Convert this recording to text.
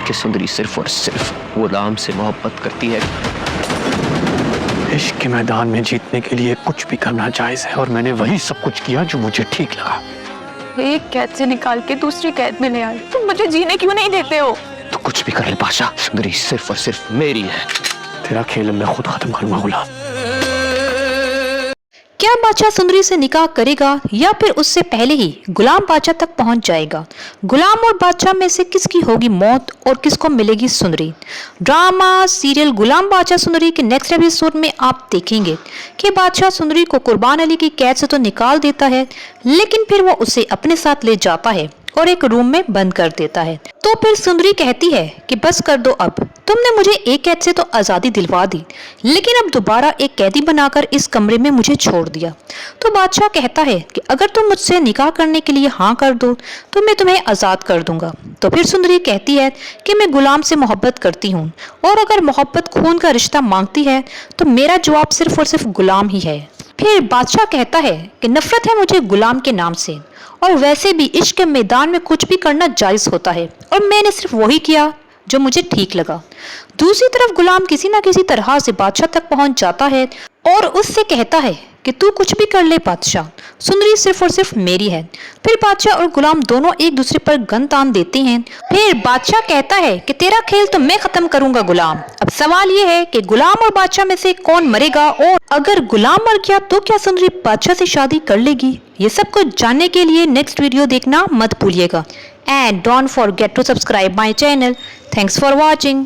कि सुंदरी सिर्फ और सिर्फ गुलाम से मोहब्बत करती है। इश्क के मैदान में जीतने के लिए कुछ भी करना जायज है और मैंने वही सब कुछ किया जो मुझे ठीक लगा। एक कैद से निकाल के दूसरी कैद में ले आए, तुम मुझे जीने क्यों नहीं देते हो? तो कुछ भी कर ले बादशाह, सुंदरी सिर्फ और सिर्फ मेरी है। तेरा खेल मैं खुद खत्म करूंगा गुलाम। क्या बादशाह सुंदरी से निकाह करेगा या फिर उससे पहले ही गुलाम बादशाह तक पहुंच जाएगा? गुलाम और बादशाह में से किसकी होगी मौत और किसको मिलेगी सुंदरी? ड्रामा सीरियल गुलाम बादशाह सुंदरी के नेक्स्ट एपिसोड में आप देखेंगे कि बादशाह सुंदरी को कुर्बान अली की कैद से तो निकाल देता है, लेकिन फिर वो उसे अपने साथ ले जाता है और एक रूम में बंद कर देता है। तो फिर सुंदरी कहती है कि बस कर दो, अब तुमने मुझे एक कैद से तो आज़ादी दिलवा दी, लेकिन अब दोबारा एक कैदी बनाकर इस कमरे में मुझे छोड़ दिया। तो बादशाह कहता है कि अगर तुम मुझसे निकाह करने के लिए हाँ कर दो तो मैं तुम्हें आज़ाद कर दूंगा। तो फिर सुंदरी कहती है कि मैं गुलाम से मोहब्बत करती हूँ और अगर मोहब्बत खून का रिश्ता मांगती है तो मेरा जवाब सिर्फ और सिर्फ गुलाम ही है। फिर बादशाह कहता है कि नफरत है मुझे गुलाम के नाम से, और वैसे भी इश्क के मैदान में कुछ भी करना जायज़ होता है और मैंने सिर्फ वही किया जो मुझे ठीक लगा। दूसरी तरफ गुलाम किसी न किसी तरह से बादशाह तक पहुंच जाता है और उससे कहता है कि तू कुछ भी कर ले बादशाह, सुंदरी सिर्फ और सिर्फ मेरी है। फिर बादशाह और गुलाम दोनों एक दूसरे पर गन तान देते हैं। फिर बादशाह कहता है कि तेरा खेल तो मैं खत्म करूंगा गुलाम। अब सवाल ये है कि गुलाम और बादशाह में से कौन मरेगा, और अगर गुलाम मर गया तो क्या सुंदरी बादशाह से शादी कर लेगी? ये सब कुछ जानने के लिए नेक्स्ट वीडियो देखना मत भूलिएगा। And don't forget to subscribe my channel. Thanks for watching.